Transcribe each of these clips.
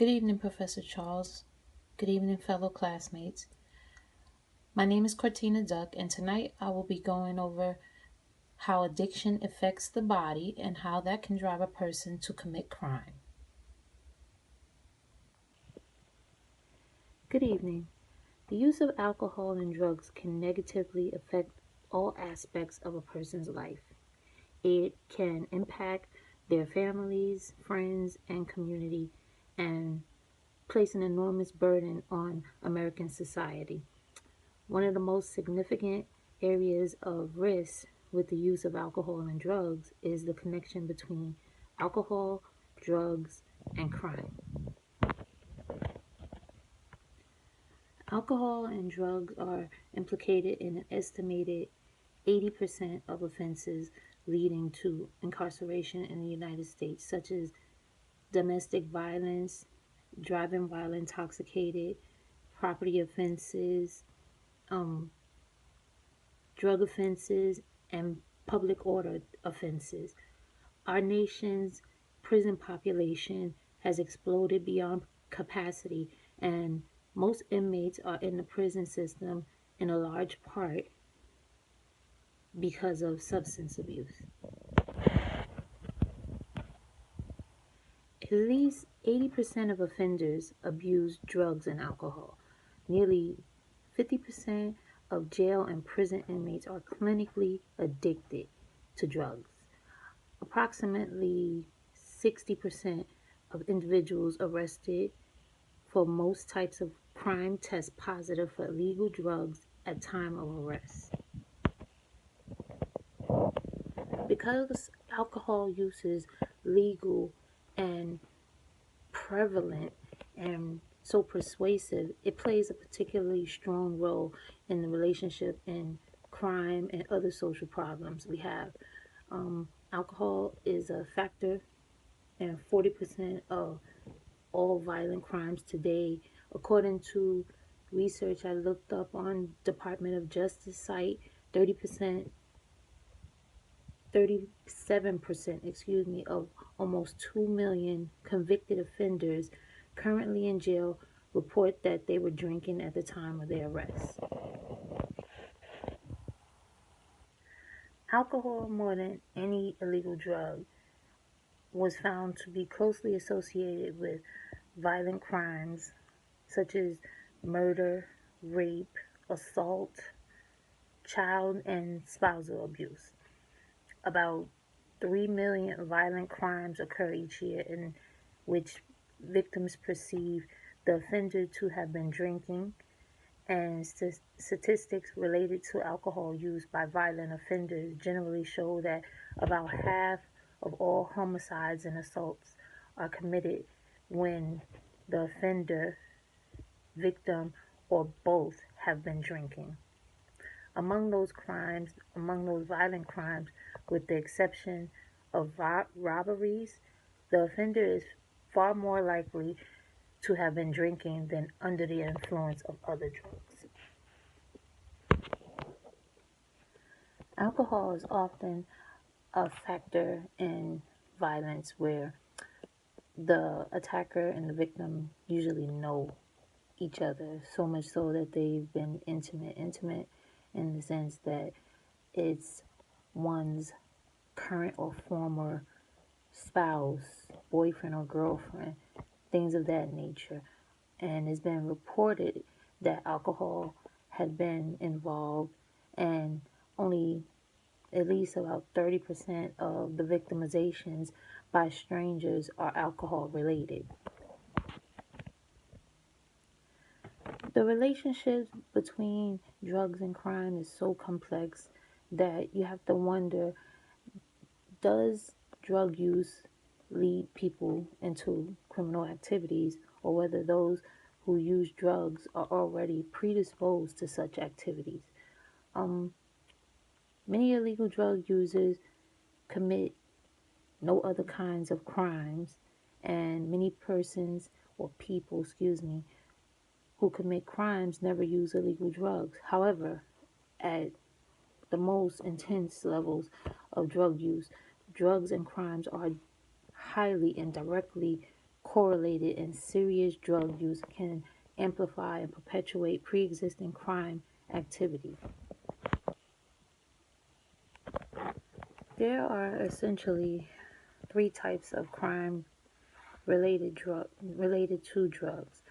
Good evening, Professor Charles. Good evening, fellow classmates. My name is Cortina Duck, and tonight I will be going over how addiction affects the body and how that can drive a person to commit crime. Good evening. The use of alcohol and drugs can negatively affect all aspects of a person's life. It can impact their families, friends, and community, and place an enormous burden on American society. One of the most significant areas of risk with the use of alcohol and drugs is the connection between alcohol, drugs, and crime. Alcohol and drugs are implicated in an estimated 80% of offenses leading to incarceration in the United States, such as domestic violence, driving while intoxicated, property offenses, um, drug offenses, and public order offenses. Our nation's prison population has exploded beyond capacity, and most inmates are in the prison system in a large part because of substance abuse. At least 80% of offenders abuse drugs and alcohol. Nearly 50% of jail and prison inmates are clinically addicted to drugs. Approximately 60% of individuals arrested for most types of crime test positive for illegal drugs at time of arrest. Because alcohol use is legal and prevalent and so persuasive, it plays a particularly strong role in the relationship in crime and other social problems we have. Alcohol is a factor in 40% of all violent crimes today, according to research I looked up on Department of Justice site. 30%, 37%, of almost 2 million convicted offenders currently in jail report that they were drinking at the time of their arrest. Alcohol, more than any illegal drug, was found to be closely associated with violent crimes such as murder, rape, assault, child and spousal abuse. About 3 million violent crimes occur each year in which victims perceive the offender to have been drinking, and statistics related to alcohol use by violent offenders generally show that about half of all homicides and assaults are committed when the offender, victim, or both have been drinking. Among those violent crimes, with the exception of robberies, the offender is far more likely to have been drinking than under the influence of other drugs. Alcohol is often a factor in violence where the attacker and the victim usually know each other, so much so that they've been intimate in the sense that it's one's current or former spouse, boyfriend or girlfriend, things of that nature. And it's been reported that alcohol had been involved, and only at least about 30% of the victimizations by strangers are alcohol related. The relationship between drugs and crime is so complex that you have to wonder, does drug use lead people into criminal activities, or whether those who use drugs are already predisposed to such activities? Many illegal drug users commit no other kinds of crimes, and many persons or people, who commit crimes never use illegal drugs. However, at the most intense levels of drug use, drugs and crimes are highly and directly correlated and serious drug use can amplify and perpetuate pre-existing crime activity. There are essentially three types of crime related to drugs.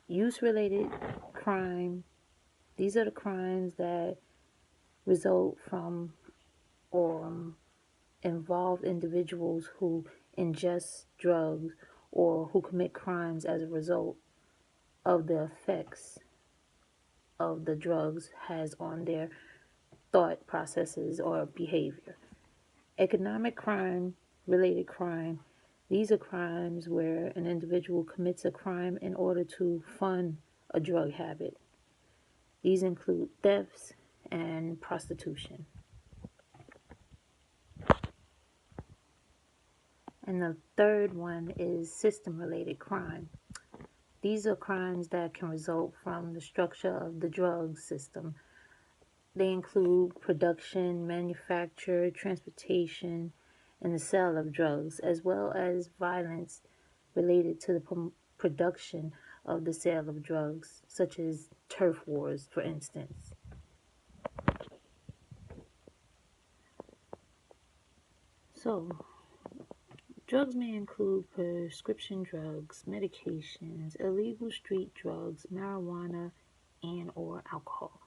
Use related crime. These are the crimes that result from or involve individuals who ingest drugs or who commit crimes as a result of the effects of the drugs has on their thought processes or behavior. Economic crime, related crime, these are crimes where an individual commits a crime in order to fund a drug habit. These include thefts and prostitution. And the third one is system-related crime. These are crimes that can result from the structure of the drug system. They include production, manufacture, transportation, and the sale of drugs, as well as violence related to the production of the sale of drugs, such as turf wars, for instance. So, drugs may include prescription drugs, medications, illegal street drugs, marijuana, and or alcohol.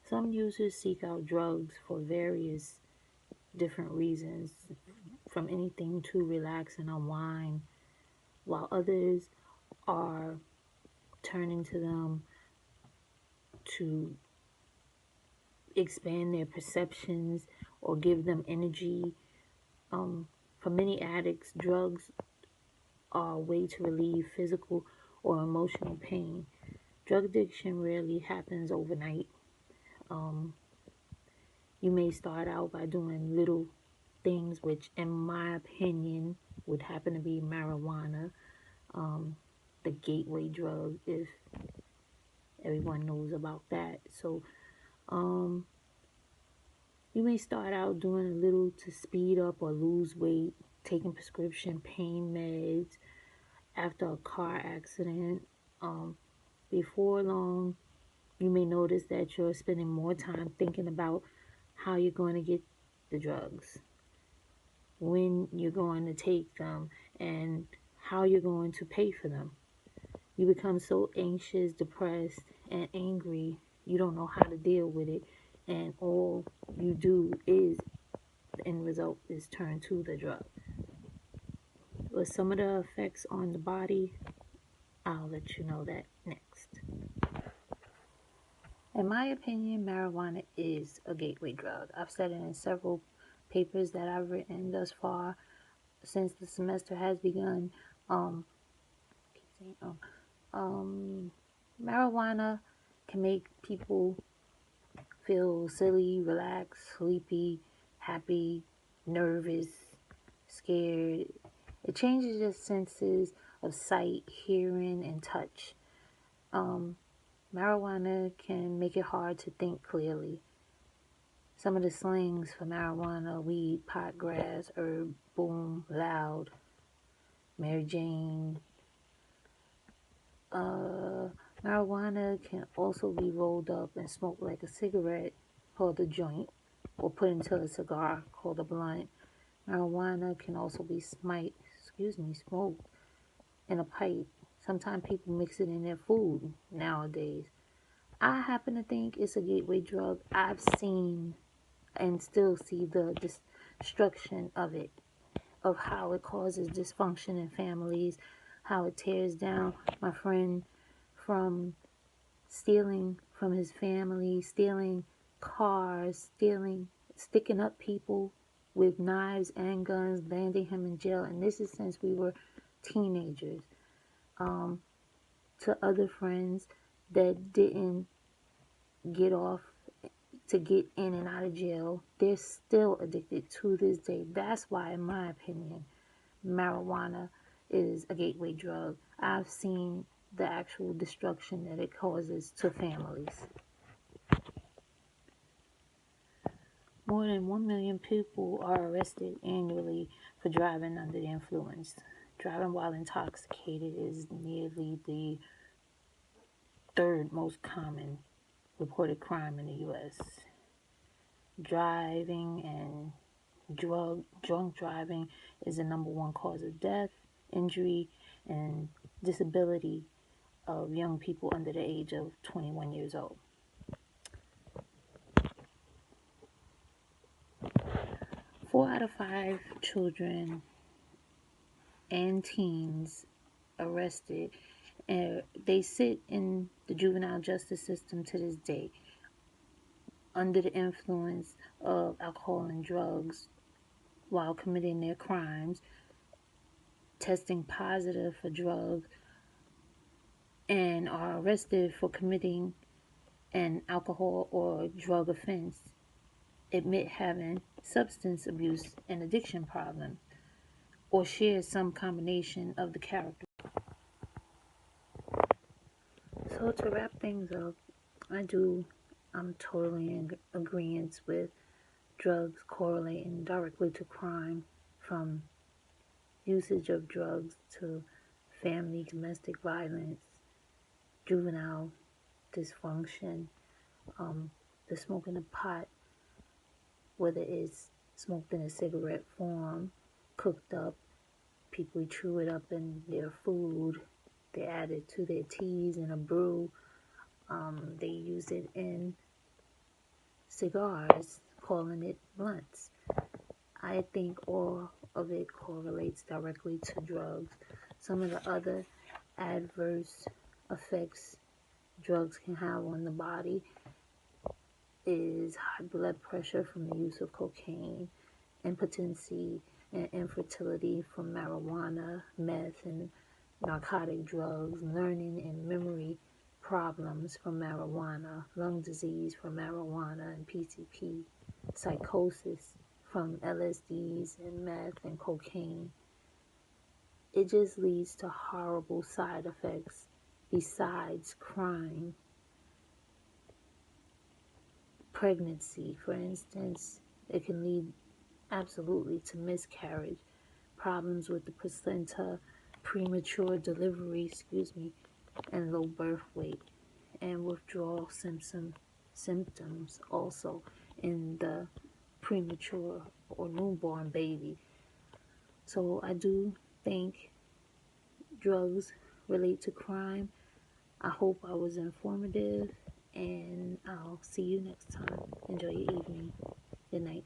Some users seek out drugs for various different reasons, from anything to relax and unwind, while others are turning to them to expand their perceptions or give them energy. For many addicts, drugs are a way to relieve physical or emotional pain. Drug addiction rarely happens overnight. You may start out by doing little things, which, in my opinion, would happen to be marijuana, the gateway drug, if everyone knows about that. So, you may start out doing a little to speed up or lose weight, taking prescription pain meds after a car accident. Before long, you may notice that you're spending more time thinking about how you're going to get the drugs, when you're going to take them, and how you're going to pay for them. You become so anxious, depressed, and angry, you don't know how to deal with it, and all you do is, the end result is turn to the drug. With some of the effects on the body, I'll let you know that next. In my opinion, marijuana is a gateway drug. I've said it in several papers that I've written thus far since the semester has begun. Marijuana can make people feel silly, relaxed, sleepy, happy, nervous, scared. It changes your senses of sight, hearing, and touch. Marijuana can make it hard to think clearly. Some of the slings for marijuana: weed, pot, grass, herb, boom, loud, Mary Jane. Marijuana can also be rolled up and smoked like a cigarette, called a joint, or put into a cigar, called a blunt. Marijuana can also be smoked in a pipe. Sometimes people mix it in their food nowadays. I happen to think it's a gateway drug. I've seen and still see the destruction of it, of how it causes dysfunction in families, how it tears down my friend from stealing from his family, stealing cars, sticking up people with knives and guns, landing him in jail. And this is since we were teenagers. To other friends that didn't get off to get in and out of jail, they're still addicted to this day. That's why, in my opinion, marijuana is a gateway drug. I've seen the actual destruction that it causes to families. More than 1 million people are arrested annually for driving under the influence. Driving while intoxicated is nearly the third most common reported crime in the U.S. Driving and drunk driving is the number one cause of death, injury, and disability of young people under the age of 21 years old. 4 out of 5 children and teens arrested, and they sit in the juvenile justice system to this day under the influence of alcohol and drugs while committing their crimes, testing positive for drugs, and are arrested for committing an alcohol or drug offense, admit having substance abuse and addiction problems, or share some combination of the character. So to wrap things up, I'm totally in agreement with drugs correlating directly to crime, from usage of drugs to family domestic violence, juvenile dysfunction, the smoking of pot, whether it's smoked in a cigarette form, cooked up, people chew it up in their food, they add it to their teas in a brew, they use it in cigars, calling it blunts. I think all of it correlates directly to drugs. Some of the other adverse effects drugs can have on the body is high blood pressure from the use of cocaine, impotency and infertility from marijuana, meth, and narcotic drugs, learning and memory problems from marijuana, lung disease from marijuana and PCP, psychosis from LSDs and meth and cocaine. It just leads to horrible side effects besides crime. Pregnancy, for instance, it can lead absolutely to miscarriage, problems with the placenta, premature delivery, and low birth weight, and withdrawal symptoms also in the premature or newborn baby. So I do think drugs relate to crime. I hope I was informative, and I'll see you next time. Enjoy your evening. Good night.